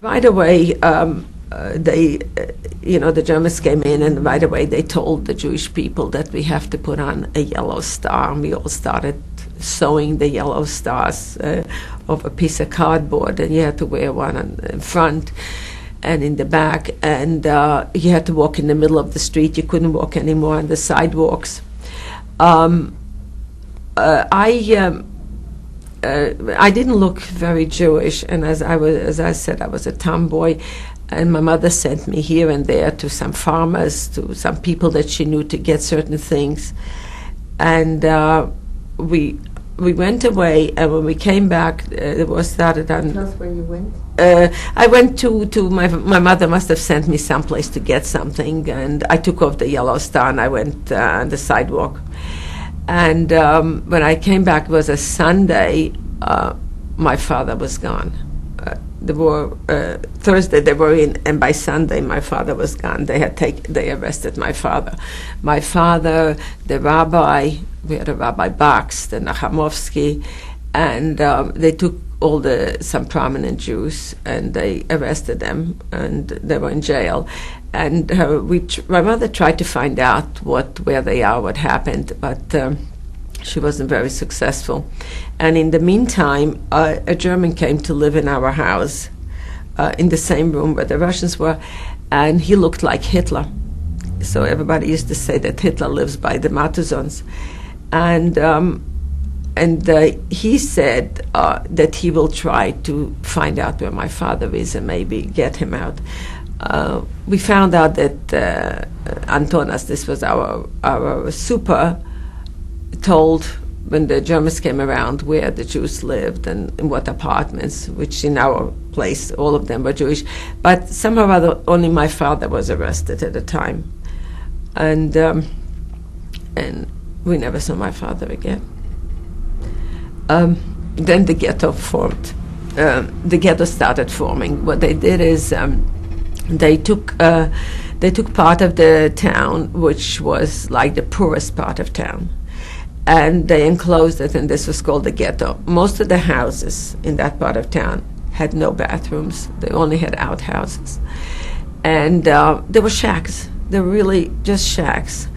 Right away, the Germans came in, and right away they told the Jewish people that we have to put on a yellow star. And we all started sewing the yellow stars of a piece of cardboard, and you had to wear one in front and in the back, and you had to walk in the middle of the street. You couldn't walk anymore on the sidewalks. I didn't look very Jewish, and as I said, I was a tomboy, and my mother sent me here and there to some farmers, to some people that she knew to get certain things, and we went away. And when we came back, the war started on. Tell us where you went. I went to my mother must have sent me someplace to get something, and I took off the yellow star and I went on the sidewalk. And when I came back, it was a Sunday. My father was gone. Thursday they were in, and by Sunday my father was gone. They arrested my father. My father, the rabbi, we had a Rabbi Box, the Nachamovsky, and they took some prominent Jews, and they arrested them, and they were in jail. And my mother tried to find out where they are, what happened, but she wasn't very successful. And in the meantime, a German came to live in our house, in the same room where the Russians were, and he looked like Hitler. So everybody used to say that Hitler lives by the Matuzons. And he said that he will try to find out where my father is and maybe get him out. We found out that Antonas, this was our super, told when the Germans came around where the Jews lived and in what apartments, which in our place all of them were Jewish. But somehow or other, only my father was arrested at the time. And we never saw my father again. Then the ghetto formed. The ghetto started forming. What they did is they took part of the town, which was like the poorest part of town, and they enclosed it, and this was called the ghetto. Most of the houses in that part of town had no bathrooms. They only had outhouses. And there were shacks. They were really just shacks.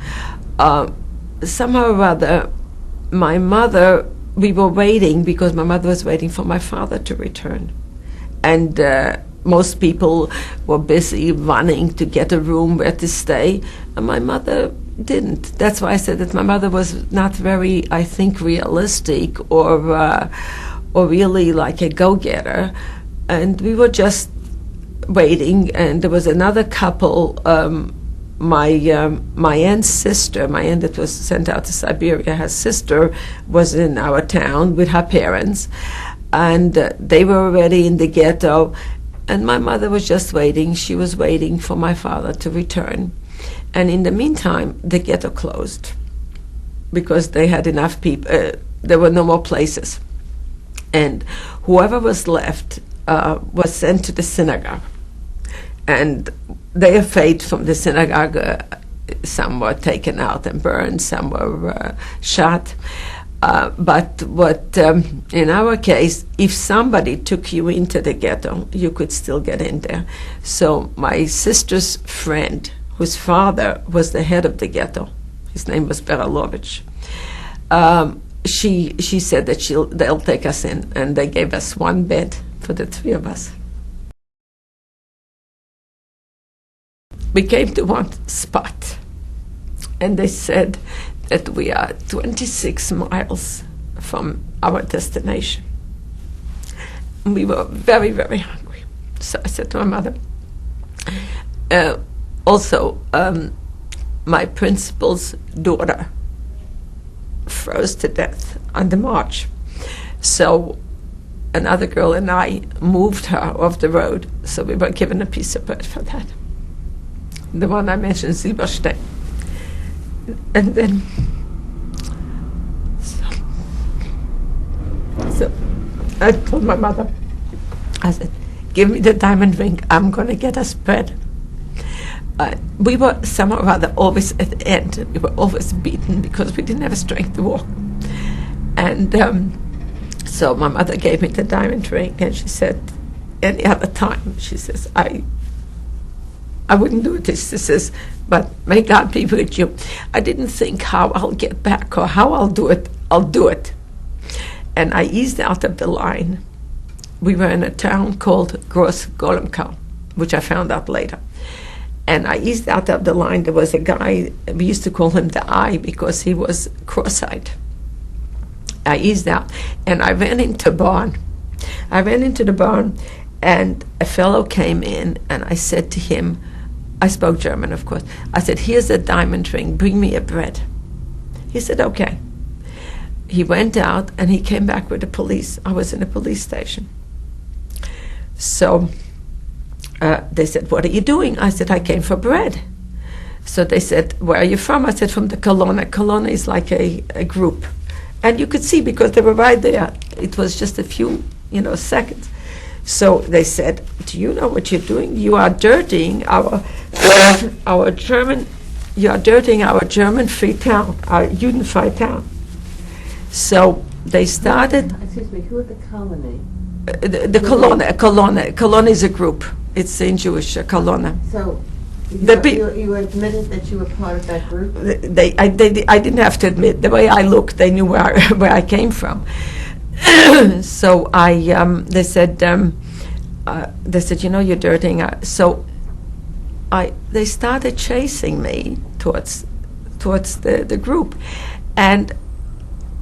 Somehow or other, we were waiting, because my mother was waiting for my father to return. And most people were busy running to get a room where to stay, and my mother didn't. That's why I said that my mother was not very, I think, realistic or really like a go-getter. And we were just waiting, and there was another couple, my aunt's sister, my aunt that was sent out to Siberia, her sister was in our town with her parents, and they were already in the ghetto, and my mother was just waiting. She was waiting for my father to return. And in the meantime, the ghetto closed because they had enough people. There were no more places. And whoever was left was sent to the synagogue. And their fate from the synagogue, some were taken out and burned, some were shot. But in our case, if somebody took you into the ghetto, you could still get in there. So my sister's friend, whose father was the head of the ghetto, his name was Beralovich, she said that they'll take us in, and they gave us one bed for the three of us. We came to one spot, and they said that we are 26 miles from our destination. We were very, very hungry. So I said to my mother, my principal's daughter froze to death on the march. So another girl and I moved her off the road, so we were given a piece of bread for that. The one I mentioned, Silberstein. And then, so I told my mother, I said, give me the diamond ring, I'm going to get us bread. We were somehow or other always at the end. We were always beaten because we didn't have strength to walk. And so my mother gave me the diamond ring, and she said, any other time. She says, I wouldn't do this. She says, but may God be with you. I didn't think how I'll get back or how I'll do it. I'll do it. And I eased out of the line. We were in a town called Gross Golemkal, which I found out later. And I eased out of the line. There was a guy, we used to call him the Eye because he was cross-eyed. I eased out, and I ran into the barn. I ran into the barn, and a fellow came in, and I said to him, I spoke German, of course. I said, here's a diamond ring, bring me a bread. He said, okay. He went out, and he came back with the police. I was in a police station. So they said, what are you doing? I said, I came for bread. So they said, where are you from? I said, from the colonne. Colonne is like a group. And you could see because they were right there. It was just a few, seconds. So they said, do you know what you're doing? You are dirtying our German, you are dirtying our German free town, our Judenfrei town. So they started. Excuse me, who are the colony? The colonne is a group. It's in Jewish, colonne. So you admitted that you were part of that group? I didn't have to admit. The way I looked, they knew where I came from. So they said, you're dirtying. So they started chasing me towards the group, and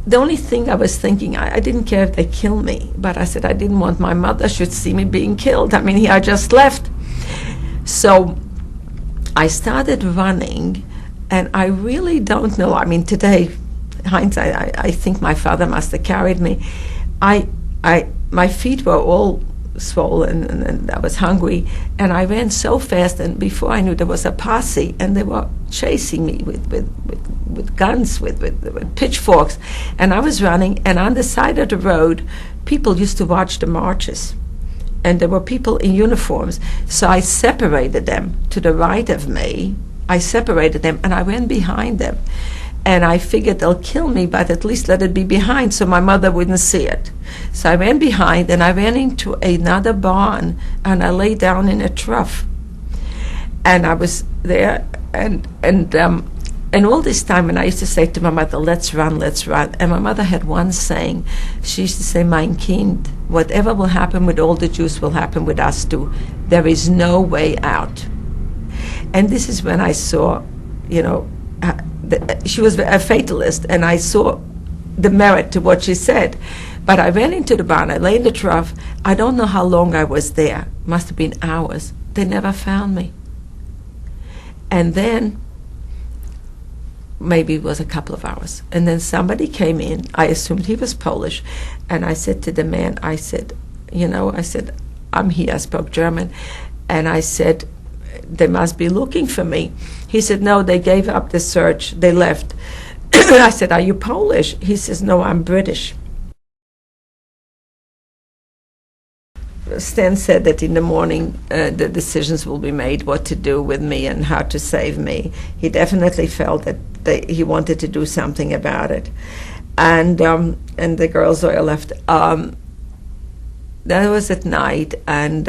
the only thing I was thinking, I didn't care if they kill me, but I said I didn't want my mother should see me being killed. I mean, I just left. So I started running, and I really don't know. I mean, today, hindsight, I think my father must have carried me. My feet were all swollen, and I was hungry, and I ran so fast, and before I knew, there was a posse, and they were chasing me with guns, with pitchforks, and I was running, and on the side of the road, people used to watch the marches, and there were people in uniforms, so I separated them to the right of me. I separated them, and I went behind them, and I figured they'll kill me, but at least let it be behind so my mother wouldn't see it. So I ran behind, and I ran into another barn, and I lay down in a trough. And I was there, and all this time, and I used to say to my mother, let's run, let's run. And my mother had one saying. She used to say, mein Kind, whatever will happen with all the Jews will happen with us too. There is no way out. And this is when I saw, she was a fatalist, and I saw the merit to what she said. But I ran into the barn, I lay in the trough. I don't know how long I was there. Must have been hours. They never found me. And then, maybe it was a couple of hours, and then somebody came in. I assumed he was Polish, and I said to the man, I said, I'm here. I spoke German, and I said, they must be looking for me. He said, no, they gave up the search. They left. I said, are you Polish? He says, no, I'm British. Stan said that in the morning the decisions will be made what to do with me and how to save me. He definitely felt that he wanted to do something about it. And the girls were left. That was at night, and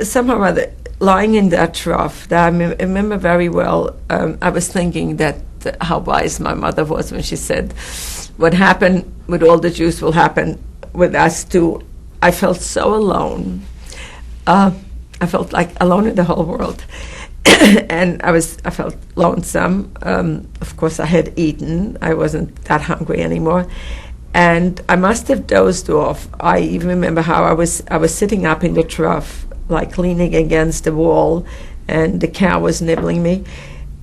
somehow or other, lying in that trough, that I remember very well, I was thinking that how wise my mother was when she said, what happened with all the Jews will happen with us too. I felt so alone. I felt like alone in the whole world. And I felt lonesome. Of course, I had eaten. I wasn't that hungry anymore. And I must have dozed off. I even remember how I was sitting up in the trough, like leaning against the wall, and the cow was nibbling me.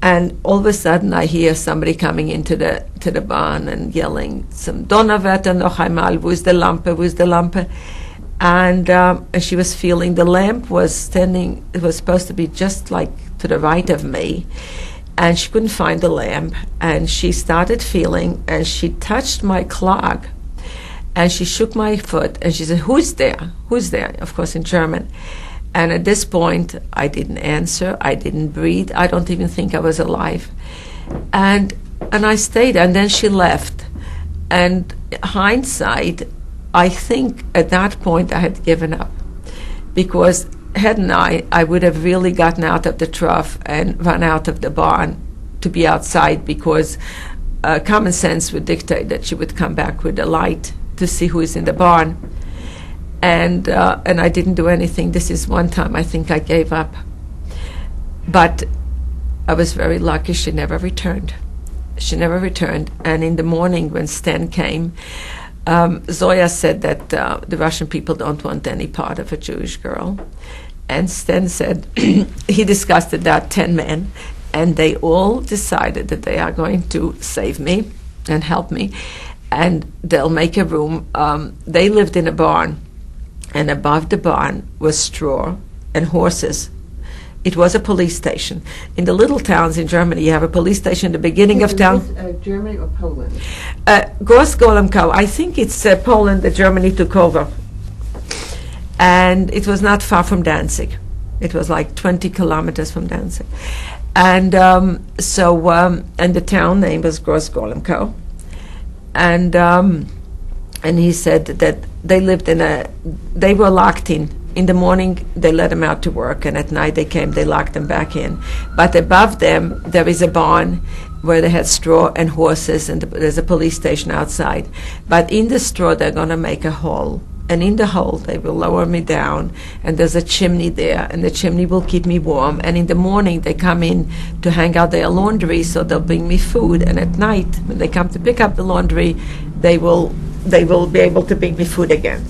And all of a sudden, I hear somebody coming into the barn and yelling, "Some Donnerwetter noch einmal, wo ist die Lampe, wo ist die Lampe?" And she was feeling the lamp was standing. It was supposed to be just like to the right of me, and she couldn't find the lamp. And she started feeling, and she touched my clog, and she shook my foot, and she said, "Who's there? Who's there?" Of course, in German. And at this point, I didn't answer. I didn't breathe. I don't even think I was alive. And I stayed, and then she left. And hindsight, I think at that point I had given up. because hadn't I would have really gotten out of the trough and run out of the barn to be outside, because common sense would dictate that she would come back with a light to see who is in the barn. And I didn't do anything. This is one time I think I gave up. But I was very lucky she never returned. She never returned. And in the morning when Stan came, Zoya said that the Russian people don't want any part of a Jewish girl. And Stan said, he discussed it, there are 10 men, and they all decided that they are going to save me and help me. And they'll make a room. They lived in a barn, and above the barn was straw and horses. It was a police station. In the little towns in Germany, you have a police station at the beginning of town. Is this Germany or Poland? Gross-Golemkow. I think it's Poland that Germany took over. And it was not far from Danzig. It was like 20 kilometers from Danzig. And and the town name was Gross-Golemkow. And he said that they lived they were locked in. In the morning, they let them out to work, and at night they locked them back in. But above them, there is a barn where they had straw and horses, and there's a police station outside. But in the straw, they're going to make a hole. And in the hole, they will lower me down, and there's a chimney there, and the chimney will keep me warm. And in the morning, they come in to hang out their laundry, so they'll bring me food. And at night, when they come to pick up the laundry, they will be able to bring me food again.